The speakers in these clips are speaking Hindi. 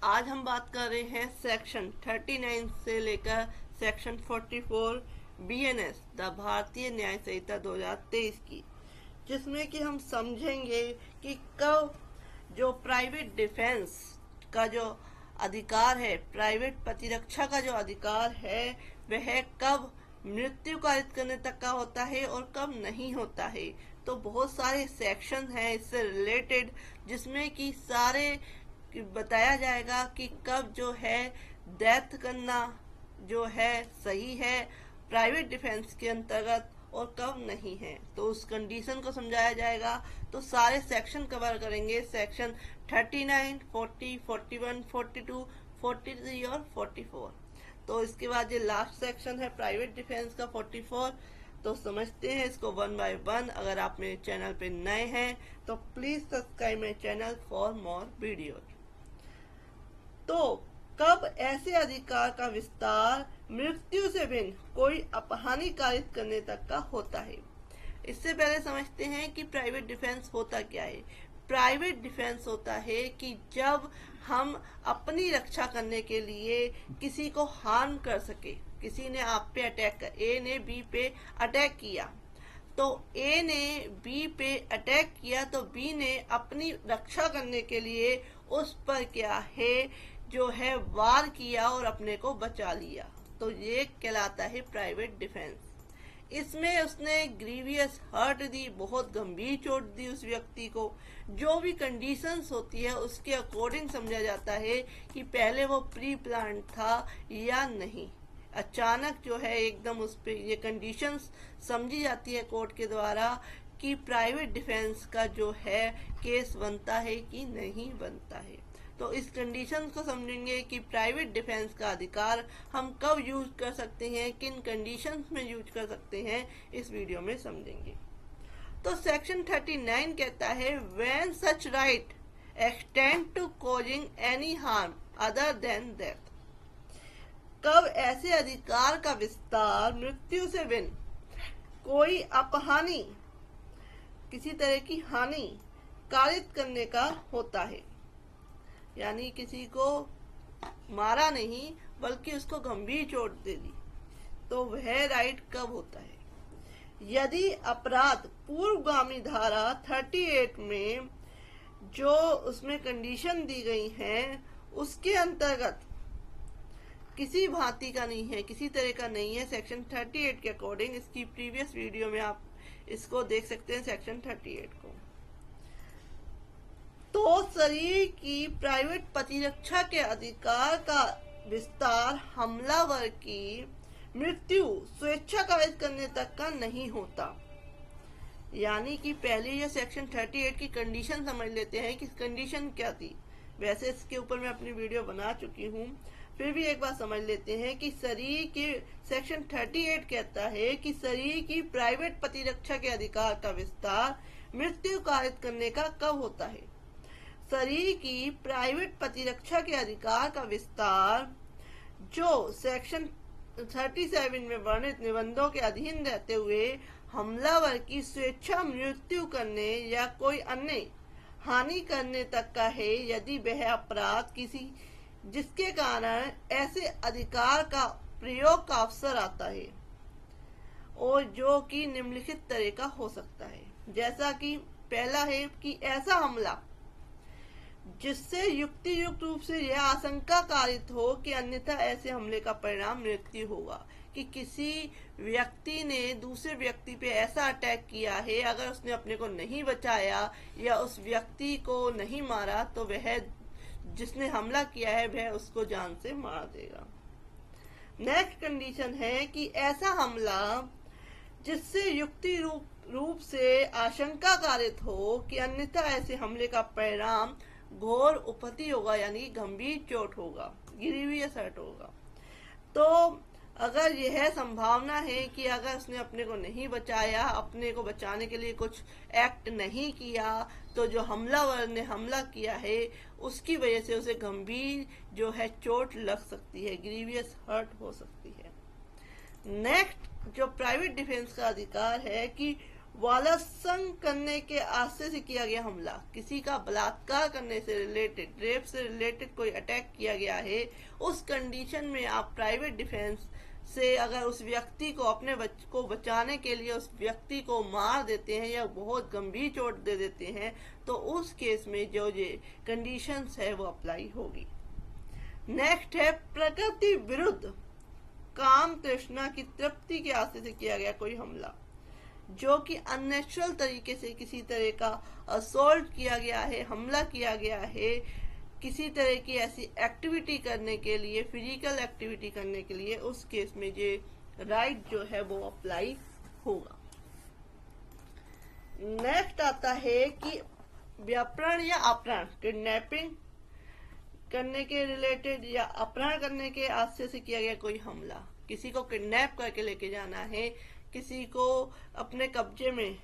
आज हम बात कर रहे हैं सेक्शन 39 से लेकर सेक्शन 44 बीएनएस द भारतीय न्याय संहिता 2023 की, जिसमें कि हम समझेंगे कि कब जो प्राइवेट डिफेंस का जो अधिकार है, प्राइवेट प्रतिरक्षा का जो अधिकार है, वह कब मृत्यु कारित करने तक का होता है और कब नहीं होता है। तो बहुत सारे सेक्शन हैं इससे रिलेटेड, जिसमें कि सारे बताया जाएगा कि कब जो है डेथ करना जो है सही है प्राइवेट डिफेंस के अंतर्गत और कब नहीं है। तो उस कंडीशन को समझाया जाएगा। तो सारे सेक्शन कवर करेंगे, सेक्शन 39, 40, 41, 42, 43 और 44। तो इसके बाद ये लास्ट सेक्शन है प्राइवेट डिफेंस का 44। तो समझते हैं इसको वन बाय वन। अगर आप मेरे चैनल पे नए हैं तो please subscribe my channel for more videos. तो कब ऐसे अधिकार का विस्तार मृत्यु से भिन्न कोई अपहानि कारित करने तक का होता है। इससे पहले समझते हैं कि प्राइवेट डिफेंस होता क्या है। प्राइवेट डिफेंस होता है कि जब हम अपनी रक्षा करने के लिए किसी को हार्म कर सके। किसी ने आप पे अटैक कर, ए ने बी पे अटैक किया, तो ए ने बी पे अटैक किया तो बी ने अपनी रक्षा करने के लिए उस पर क्या है जो है वार किया और अपने को बचा लिया। तो ये कहलाता है प्राइवेट डिफेंस। इसमें उसने ग्रीवियस हर्ट दी, बहुत गंभीर चोट दी उस व्यक्ति को। जो भी कंडीशंस होती है उसके अकॉर्डिंग समझा जाता है कि पहले वो प्री प्लान था या नहीं। अचानक जो है एकदम उस पे ये कंडीशंस समझी जाती है कोर्ट के द्वारा कि प्राइवेट डिफेंस का जो है केस बनता है कि नहीं बनता है। तो इस कंडीशन को समझेंगे कि प्राइवेट डिफेंस का अधिकार हम कब यूज कर सकते हैं, किन कंडीशंस में यूज कर सकते हैं, इस वीडियो में समझेंगे। तो सेक्शन 39 कहता है when such right extend to causing any harm other than death. कब ऐसे अधिकार का विस्तार मृत्यु से भिन्न कोई अपहानि, किसी तरह की हानि कारित करने का होता है। यानी किसी को मारा नहीं बल्कि उसको गंभीर चोट दे दी, तो वह राइट कब होता है। यदि अपराध पूर्वगामी धारा 38 में जो उसमें कंडीशन दी गई है उसके अंतर्गत किसी भांति का नहीं है, किसी तरह का नहीं है सेक्शन 38 के अकॉर्डिंग। इसकी प्रीवियस वीडियो में आप इसको देख सकते हैं सेक्शन 38 को। तो शरीर की प्राइवेट प्रतिरक्षा के अधिकार का विस्तार हमलावर की मृत्यु स्वेच्छा कारित करने तक का नहीं होता। यानी कि पहले ये सेक्शन 38 की कंडीशन समझ लेते हैं कि कंडीशन क्या थी। वैसे इसके ऊपर मैं अपनी वीडियो बना चुकी हूँ, फिर भी एक बार समझ लेते हैं कि शरीर के सेक्शन 38 कहता है कि शरीर की प्राइवेट प्रतिरक्षा के अधिकार का विस्तार मृत्यु कारित करने का कब होता है। शरीर की प्राइवेट प्रतिरक्षा के अधिकार का विस्तार जो सेक्शन 37 में वर्णित निबंधों के अधीन रहते हुए हमलावर की स्वेच्छा मृत्यु करने या कोई अन्य हानि करने तक का है, यदि वह अपराध किसी जिसके कारण ऐसे अधिकार का प्रयोग का अवसर आता है और जो कि निम्नलिखित तरह का हो सकता है। जैसा कि पहला है कि ऐसा हमला जिससे युक्ति युक्त रूप से यह आशंका कारित हो कि अन्यथा ऐसे हमले का परिणाम मृत्यु होगा। कि किसी व्यक्ति ने दूसरे व्यक्ति पे ऐसा अटैक किया है, अगर उसने अपने को नहीं बचाया या उस व्यक्ति को नहीं मारा तो वह जिसने हमला किया है वह उसको जान से मार देगा। नेक्स्ट कंडीशन है कि ऐसा हमला जिससे युक्ति रूप से आशंका कारित हो कि अन्यथा ऐसे हमले का परिणाम घोर उपति होगा, यानी गंभीर चोट होगा, ग्रीवियस हर्ट होगा। तो अगर यह संभावना है कि अगर उसने अपने को नहीं बचाया, अपने को बचाने के लिए कुछ एक्ट नहीं किया, तो जो हमलावर ने हमला किया है उसकी वजह से उसे गंभीर जो है चोट लग सकती है, ग्रीवियस हर्ट हो सकती है। नेक्स्ट जो प्राइवेट डिफेंस का अधिकार है कि बलात्संग करने के आशय से किया गया हमला, किसी का बलात्कार करने से रिलेटेड, रेप से रिलेटेड कोई अटैक किया गया है, उस कंडीशन में आप प्राइवेट डिफेंस से अगर उस व्यक्ति को अपने को बचाने के लिए उस व्यक्ति को मार देते हैं या बहुत गंभीर चोट दे देते हैं, तो उस केस में जो ये कंडीशंस है वो अप्लाई होगी। नेक्स्ट है प्रकृति विरुद्ध काम तृष्णा की तृप्ति के आशय से किया गया कोई हमला, जो कि अननेचुरल तरीके से किसी तरह का असॉल्ट किया गया है, हमला किया गया है, किसी तरह की ऐसी एक्टिविटी करने के लिए, फिजिकल एक्टिविटी करने के लिए, उस केस में ये राइट जो है वो अप्लाई होगा। नेक्स्ट आता है कि व्यापरण या अपहरण, किडनैपिंग करने के रिलेटेड या अपहरण करने के आशय से किया गया कोई हमला, किसी को किडनैप करके लेके जाना है, किसी को अपने कब्जे में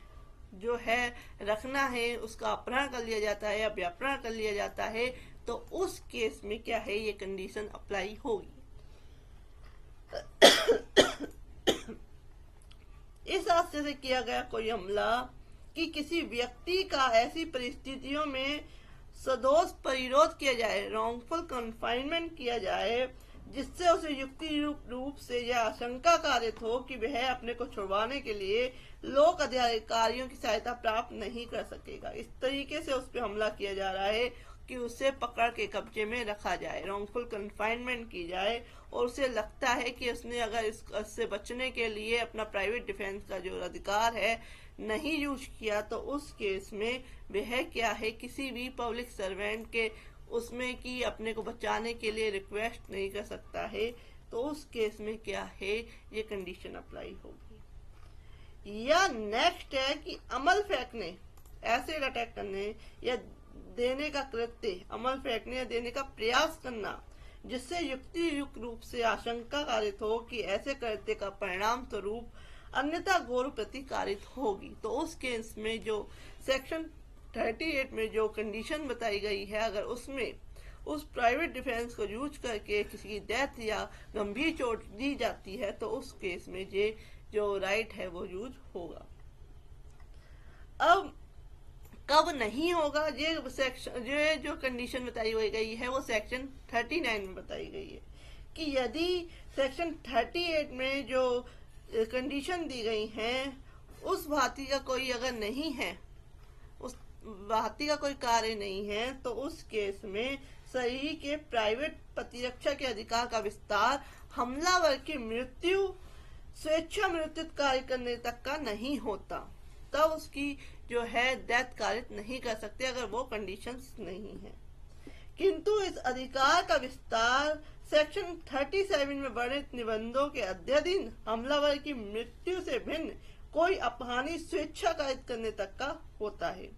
जो है रखना है, उसका अपहरण कर लिया जाता है या व्यापरण कर लिया जाता है, तो उस केस में क्या है, ये कंडीशन अप्लाई होगी। इस आशय से किया गया कोई हमला कि किसी व्यक्ति का ऐसी परिस्थितियों में सदोष परिरोध किया जाए, रॉन्गफुल कन्फाइनमेंट किया जाए, जिससे उसे युक्ति रूप से यह आशंका कारित हो कि वह अपने को छुड़वाने के लिए लोक अधिकारियों की सहायता प्राप्त नहीं कर सकेगा। इस तरीके से उस पर हमला किया जा रहा है कि उसे पकड़ के कब्जे में रखा जाए, रॉन्गफुल कन्फाइनमेंट की जाए, और उसे लगता है कि उसने अगर इससे बचने के लिए अपना प्राइवेट डिफेंस का जो अधिकार है नहीं यूज किया, तो उस केस में वह क्या है, किसी भी पब्लिक सर्वेंट के उसमें कि अपने को बचाने के लिए रिक्वेस्ट नहीं कर सकता है, तो उस केस में क्या है, ये कंडीशन अप्लाई होगी। या नेक्स्ट है कि अमल फेंकने, एसिड अटैक करने या देने का कृत्य, अमल फेंकने या देने का प्रयास करना, जिससे युक्ति युक्त रूप से आशंका कारित हो कि ऐसे कृत्य का परिणाम स्वरूप अन्यथा घोर प्रतिकारित होगी, तो उस केस में जो सेक्शन 38 में जो कंडीशन बताई गई है, अगर उसमें उस प्राइवेट डिफेंस को यूज करके किसी की डेथ या गंभीर चोट दी जाती है, तो उस केस में ये जो राइट है वो यूज होगा। अब कब नहीं होगा, ये सेक्शन, ये जो कंडीशन बताई गई है वो सेक्शन 39 में बताई गई है कि यदि सेक्शन 38 में जो कंडीशन दी गई है उस भांति का कोई अगर नहीं है, उस भांति का कोई कार्य नहीं है, तो उस केस में शरीर के प्राइवेट प्रतिरक्षा के अधिकार का विस्तार हमलावर की मृत्यु, स्वेच्छा मृत्यु कार्य करने तक का नहीं होता, तब उसकी जो है डेथ कारित नहीं कर सकते अगर वो कंडीशंस नहीं है। किंतु इस अधिकार का विस्तार सेक्शन 37 में वर्णित निबंधों के अध्ययन हमलावर की मृत्यु से भिन्न कोई अपहानी स्वेच्छा कारित करने तक का होता है।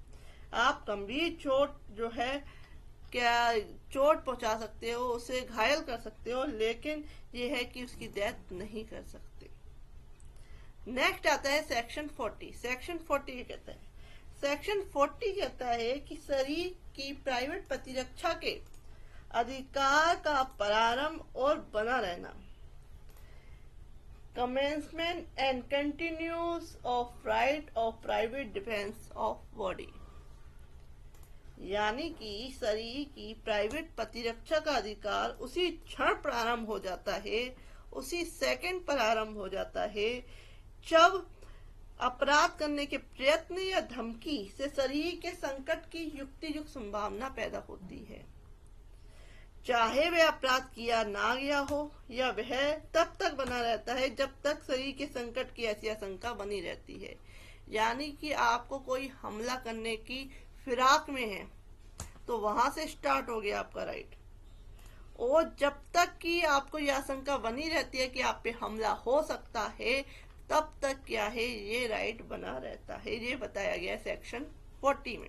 आप गंभीर चोट जो है क्या चोट पहुंचा सकते हो, उसे घायल कर सकते हो, लेकिन ये है कि उसकी डेथ नहीं कर सकते। नेक्स्ट आता है सेक्शन 40। सेक्शन 40 कहता है, सेक्शन 40 कहता है कि शरीर की प्राइवेट प्रतिरक्षा के अधिकार का प्रारंभ और बना रहना, commencement and continuance of right of private defense of body, यानी कि शरीर की प्राइवेट प्रतिरक्षा का अधिकार उसी क्षण प्रारंभ हो जाता है, उसी सेकंड प्रारंभ हो जाता है जब अपराध करने के प्रयत्न या धमकी से शरीर के संकट की युक्तियुक्त संभावना पैदा होती है, चाहे वह अपराध किया ना गया हो या वह तब तक बना रहता है जब तक शरीर के संकट की ऐसी आशंका बनी रहती है। यानी कि आपको कोई हमला करने की फिराक में है तो वहां से स्टार्ट हो गया आपका राइट, और जब तक कि आपको यह आशंका बनी रहती है कि आप पे हमला हो सकता है, तब तक क्या है, ये राइट बना रहता है। ये बताया गया सेक्शन 40 में।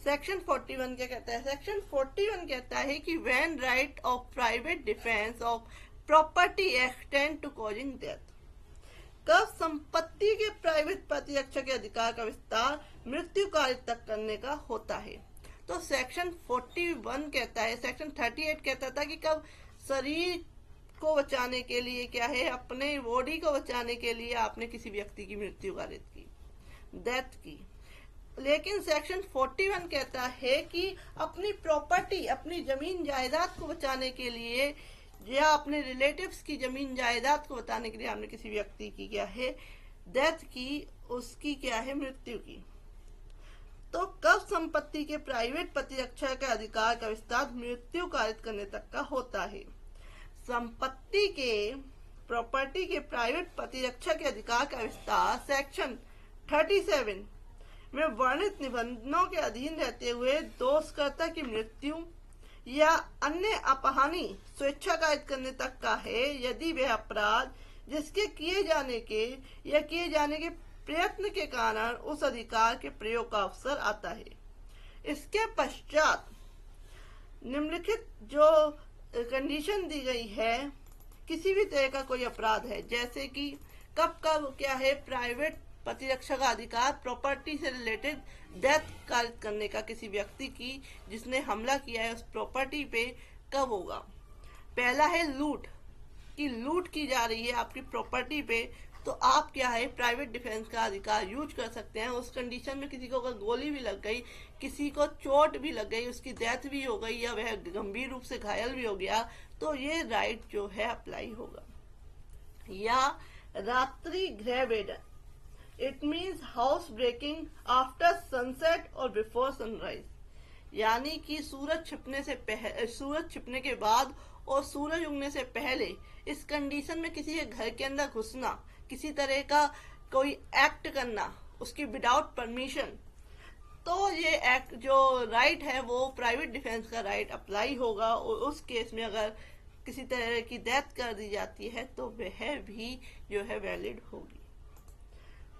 सेक्शन 41 क्या कहता है? सेक्शन 41 कहता है कि when right of private defence of property extend to causing death, कब संपत्ति के प्राइवेट प्रतिरक्षा के अधिकार का विस्तार मृत्यु कार्य तक करने का होता है। तो सेक्शन 41 कहता है, सेक्शन 38 कहता था कि कब शरीर को बचाने के लिए क्या है, अपने बॉडी को बचाने के लिए आपने किसी व्यक्ति की मृत्यु कारित की, डेथ की। लेकिन सेक्शन 41 कहता है कि अपनी प्रॉपर्टी, अपनी जमीन जायदाद को बचाने के लिए या अपने रिलेटिव्स की जमीन जायदाद को बताने के लिए हमने किसी व्यक्ति की क्या है डेथ की, उसकी क्या है मृत्यु की। तो कब संपत्ति के प्राइवेट प्रतिरक्षा का अधिकार का विस्तार मृत्यु कारित करने तक का होता है। संपत्ति के प्रॉपर्टी के प्राइवेट प्रतिरक्षा के अधिकार का विस्तार सेक्शन 37 में वर्णित निबंधनों के अधीन रहते हुए दोषकर्ता की मृत्यु या अन्य अपहानी स्वेच्छा कारित करने तक का है, यदि वह अपराध जिसके किए जाने के या किए जाने के प्रयत्न के कारण उस अधिकार के प्रयोग का अवसर आता है। इसके पश्चात निम्नलिखित जो कंडीशन दी गई है, किसी भी तरह का कोई अपराध है, जैसे कि कब कब क्या है प्राइवेट प्रतिरक्षा का अधिकार प्रॉपर्टी से रिलेटेड डेथ कारित करने का किसी व्यक्ति की जिसने हमला किया है उस प्रॉपर्टी पे कब होगा। पहला है लूट, कि लूट की जा रही है आपकी प्रॉपर्टी पे, तो आप क्या है प्राइवेट डिफेंस का अधिकार यूज कर सकते हैं। उस कंडीशन में किसी को अगर गोली भी लग गई, किसी को चोट भी लग गई, उसकी डेथ भी हो गई या वह गंभीर रूप से घायल भी हो गया, तो ये राइट जो है अप्लाई होगा। या रात्रि गृह भेदन, it means house breaking after sunset और बिफोर सनराइज, यानी कि सूरज छिपने के बाद और सूरज उगने से पहले इस कंडीशन में किसी के घर के अंदर घुसना, किसी तरह का कोई एक्ट करना उसकी विदाउट परमिशन, तो ये एक्ट जो राइट है वो प्राइवेट डिफेंस का राइट अप्लाई होगा। और उस केस में अगर किसी तरह की डेथ कर दी जाती है तो वह भी जो है वैलिड होगी।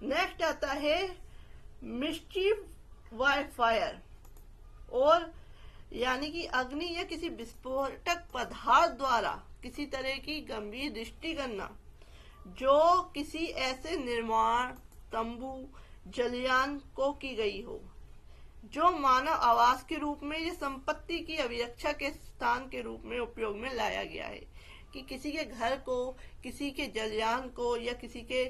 नेक्स्ट आता है मिस्चीफ बाय फायर, और यानी कि अग्नि या किसी विस्फोटक पदार्थ द्वारा किसी तरह की गंभीर दृष्टि करना जो किसी ऐसे निर्माण, तंबू, जलयान को की गई हो जो मानव आवास के रूप में या संपत्ति की अभिरक्षा के स्थान के रूप में उपयोग में लाया गया है। कि किसी के घर को, किसी के जलयान को या किसी के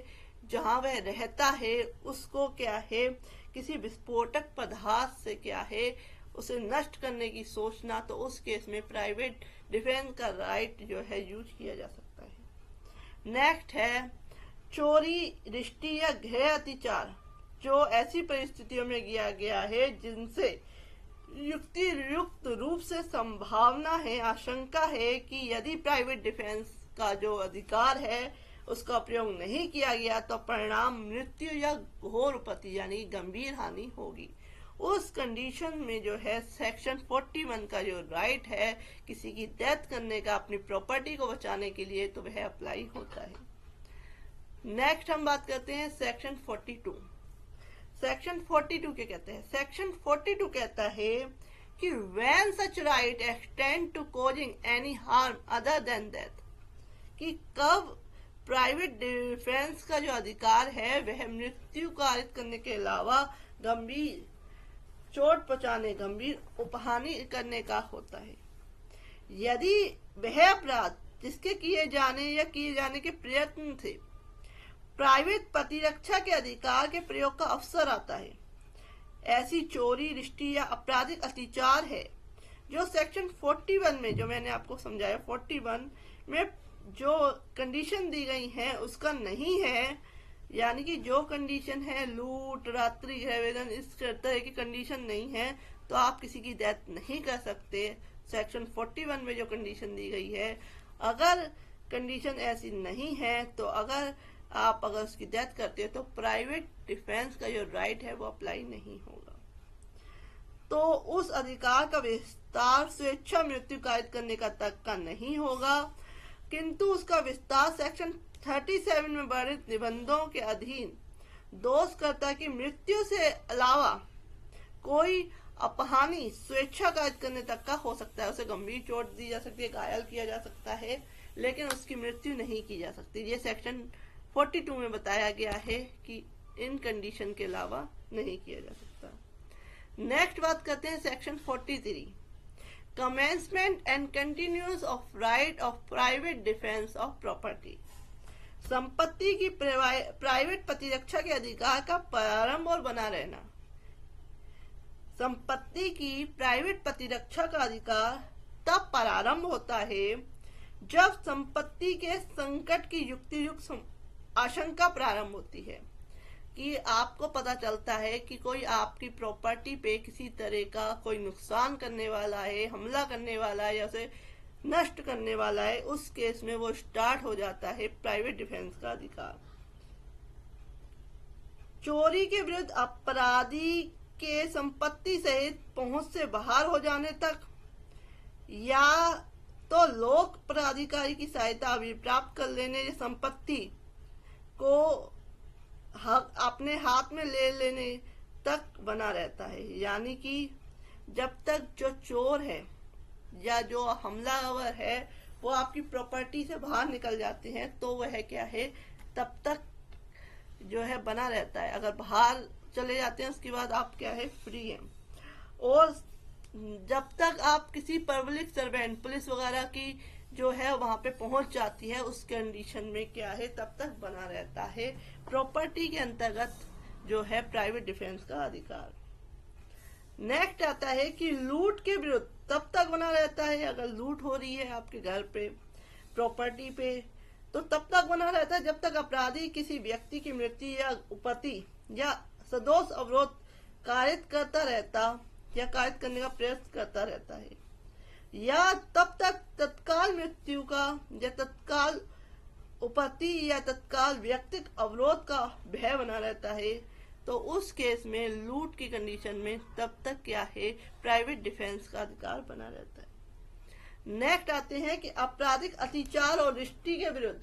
जहां वह रहता है उसको क्या है किसी विस्फोटक पदार्थ से क्या है उसे नष्ट करने की सोचना, तो उस केस में प्राइवेट डिफेंस का राइट जो है यूज किया जा सकता है। नेक्स्ट है चोरी, रिश्ती या गृह अत्याचार, जो ऐसी परिस्थितियों में किया गया है जिनसे युक्त रूप से संभावना है, आशंका है कि यदि प्राइवेट डिफेंस का जो अधिकार है उसका प्रयोग नहीं किया गया तो परिणाम मृत्यु या घोर उपति यानी गंभीर हानि होगी। उस कंडीशन में जो है सेक्शन 41 का जो राइट है किसी की डेथ करने का अपनी प्रॉपर्टी को बचाने के लिए, तो वह अप्लाई होता है। नेक्स्ट हम बात करते हैं सेक्शन 42। सेक्शन 42 क्या कहते हैं? सेक्शन 42 कहता है कि when such right extend to causing any harm other than death, कि कब प्राइवेट डिफेंस का जो अधिकार है वह मृत्यु कारित करने के अलावा गंभीर चोट पहुंचाने, गंभीर उपहानि करने का होता है। यदि वह अपराध जिसके किए जाने या किए जाने के प्रयत्न से प्राइवेट प्रतिरक्षा के अधिकार के प्रयोग का अवसर आता है, ऐसी चोरी, रिश्ती या आपराधिक अत्याचार है जो सेक्शन 41 में, जो मैंने आपको समझाया 41 में जो कंडीशन दी गई है उसका नहीं है। यानी कि जो कंडीशन है लूट, रात्रि गृहवेदन, इस तरह की कंडीशन नहीं है तो आप किसी की डेथ नहीं कर सकते। सेक्शन 41 में जो कंडीशन दी गई है, अगर कंडीशन ऐसी नहीं है तो अगर उसकी डेथ करते हैं तो प्राइवेट डिफेंस का जो राइट है वो अप्लाई नहीं होगा। तो उस अधिकार का विस्तार स्वेच्छा मृत्यु कारित करने का तक का नहीं होगा, किंतु उसका विस्तार सेक्शन 37 में वर्णित निबंधों के अधीन दोषकर्ता की मृत्यु से अलावा कोई अपहानि स्वेच्छा कारित करने तक का हो सकता है। उसे गंभीर चोट दी जा सकती है, घायल किया जा सकता है, लेकिन उसकी मृत्यु नहीं की जा सकती। ये सेक्शन 42 में बताया गया है कि इन कंडीशन के अलावा नहीं किया जा सकता। नेक्स्ट बात करते हैं section 43, commencement and continuance of right of private defense of property। संपत्ति की प्राइवेट प्रतिरक्षा के अधिकार का प्रारंभ और बना रहना। संपत्ति की प्राइवेट प्रतिरक्षा का अधिकार तब प्रारंभ होता है जब संपत्ति के संकट की युक्तियुक्त आशंका प्रारंभ होती है, कि आपको पता चलता है कि कोई आपकी प्रॉपर्टी पे किसी तरह का कोई नुकसान करने वाला है, हमला करने वाला है या उसे नष्ट करने वाला है। उस केस में वो स्टार्ट हो जाता है प्राइवेट डिफेंस का अधिकार। चोरी के विरुद्ध अपराधी के संपत्ति सहित पहुंच से बाहर हो जाने तक, या तो लोक प्राधिकारी की सहायता अभिप्राप्त कर लेने या संपत्ति को अपने हाथ में ले लेने तक बना रहता है। यानी कि जब तक जो चोर है या जो हमलावर है वो आपकी प्रॉपर्टी से बाहर निकल जाते हैं तो वह क्या है, तब तक जो है बना रहता है। अगर बाहर चले जाते हैं उसके बाद आप क्या है, फ्री हैं। और जब तक आप किसी पब्लिक सर्वेंट, पुलिस वगैरह की जो है वहां पे पहुंच जाती है, उस कंडीशन में क्या है, तब तक बना रहता है प्रॉपर्टी के अंतर्गत जो है प्राइवेट डिफेंस का अधिकार। नेक्स्ट आता है कि लूट के विरुद्ध तब तक बना रहता है, अगर लूट हो रही है आपके घर पे, प्रॉपर्टी पे, तो तब तक बना रहता है जब तक अपराधी किसी व्यक्ति की मृत्यु या उपपत्ति या सदोष अवरोध कारित करता रहता या कारित करने का प्रयास करता रहता है, या तब तक तत्काल मृत्यु का या तत्काल उपपत्ति या तत्काल व्यक्तिक अवरोध का भय बना रहता है। तो उस केस में लूट की कंडीशन में तब तक क्या है, प्राइवेट डिफेंस का अधिकार बना रहता है। नेक्स्ट आते हैं कि आपराधिक अत्याचार और रिष्टि के विरुद्ध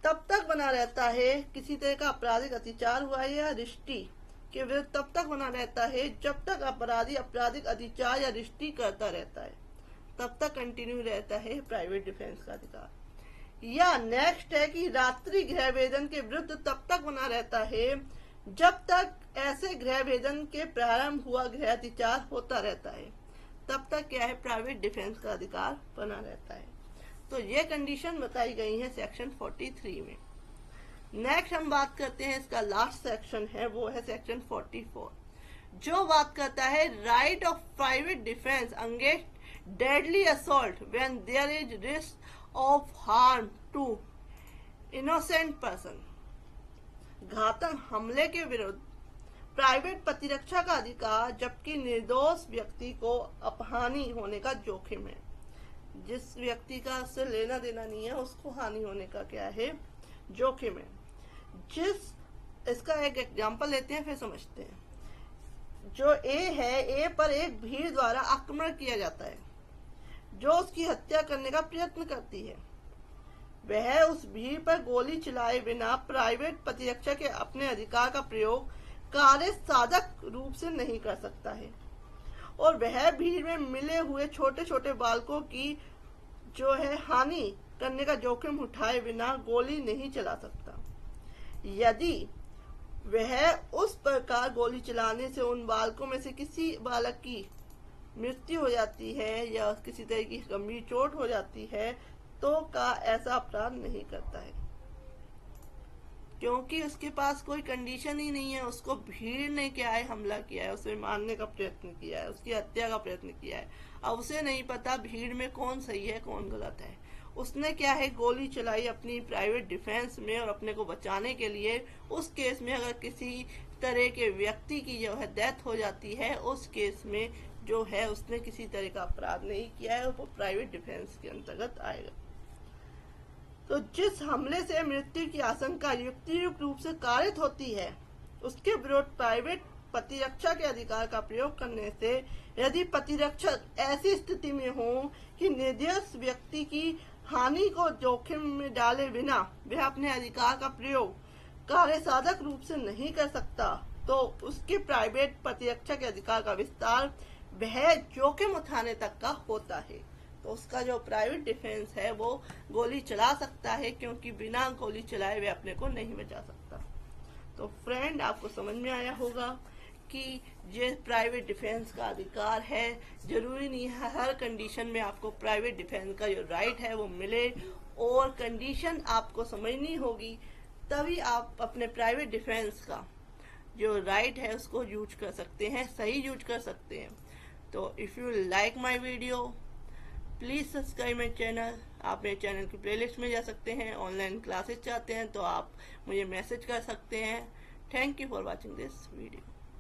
तब तक बना रहता है, किसी तरह का आपराधिक अत्याचार हुआ है या रिष्टि के विरुद्ध तब तक बना रहता है जब तक अपराधी आपराधिक अत्याचार या रिष्टि करता रहता है, तब तक कंटिन्यू रहता है प्राइवेट डिफेंस का अधिकार। या नेक्स्ट है कि रात्रि गृह भेदन के विरुद्ध तब तक बना रहता है जब तक ऐसे गृह भेदन के प्रारंभ हुआ गृह अत्याचार होता रहता है, तब तक क्या है, प्राइवेट डिफेंस का अधिकार बना रहता है। तो ये कंडीशन बताई गई है सेक्शन 43 में। नेक्स्ट हम बात करते हैं, इसका लास्ट सेक्शन है वो है सेक्शन 44, जो बात करता है right of private defence against deadly assault when there is risk of harm to innocent person. घातक हमले के विरुद्ध प्राइवेट प्रतिरक्षा का अधिकार जबकि निर्दोष व्यक्ति को अपहानि होने का जोखिम है। जिस व्यक्ति का उससे लेना देना नहीं है उसको हानि होने का क्या है, जोखिम है। इसका एक एग्जांपल लेते हैं फिर समझते हैं। जो ए है, ए पर एक भीड़ द्वारा आक्रमण किया जाता है जो उसकी हत्या करने का प्रयत्न करती है। वह उस भीड़ पर गोली चलाए बिना प्राइवेट प्रतिरक्षा के अपने अधिकार का प्रयोग कार्य साधक रूप से नहीं कर सकता है, और वह भीड़ में मिले हुए छोटे छोटे बालकों की जो है हानि करने का जोखिम उठाए बिना गोली नहीं चला सकता। यदि वह उस प्रकार गोली चलाने से उन बालकों में से किसी बालक की मृत्यु हो जाती है या किसी तरह की गंभीर चोट हो जाती है तो का ऐसा अपराध नहीं करता है, क्योंकि उसके पास कोई कंडीशन ही नहीं है। उसको भीड़ ने क्या है, हमला किया है, उसे मारने का प्रयत्न किया है, उसकी हत्या का प्रयत्न किया है। अब उसे नहीं पता भीड़ में कौन सही है कौन गलत है। उसने क्या है, गोली चलाई अपनी प्राइवेट डिफेंस में और अपने को बचाने के लिए। उस केस में अगर किसी तरह के व्यक्ति की जो है डेथ हो जाती है, उस केस में जो है उसने किसी तरह का अपराध नहीं किया है, वो प्राइवेट डिफेंस के अंतर्गत आएगा। तो जिस हमले से मृत्यु की आशंका युक्तियुक्त रूप से कारित होती है उसके विरुद्ध प्राइवेट प्रतिरक्षा के अधिकार का प्रयोग करने से यदि प्रतिरक्षक ऐसी स्थिति में हो कि निर्दोष व्यक्ति की हानि को जोखिम में डाले बिना वह अपने अधिकार का प्रयोग कार्य साधक रूप से नहीं कर सकता, तो उसके प्राइवेट प्रतिरक्षा के अधिकार का विस्तार वह जोखिम उठाने तक का होता है। तो उसका जो प्राइवेट डिफेंस है वो गोली चला सकता है, क्योंकि बिना गोली चलाए वे अपने को नहीं बचा सकता। तो फ्रेंड, आपको समझ में आया होगा कि ये प्राइवेट डिफेंस का अधिकार है। जरूरी नहीं है हर कंडीशन में आपको प्राइवेट डिफेंस का जो राइट है वो मिले, और कंडीशन आपको समझनी होगी, तभी आप अपने प्राइवेट डिफेंस का जो राइट है उसको यूज कर सकते हैं, सही यूज कर सकते हैं। तो if you like my video please subscribe my channel. आप मेरे चैनल की प्लेलिस्ट में जा सकते हैं। ऑनलाइन क्लासेस चाहते हैं तो आप मुझे मैसेज कर सकते हैं। Thank you for watching this video.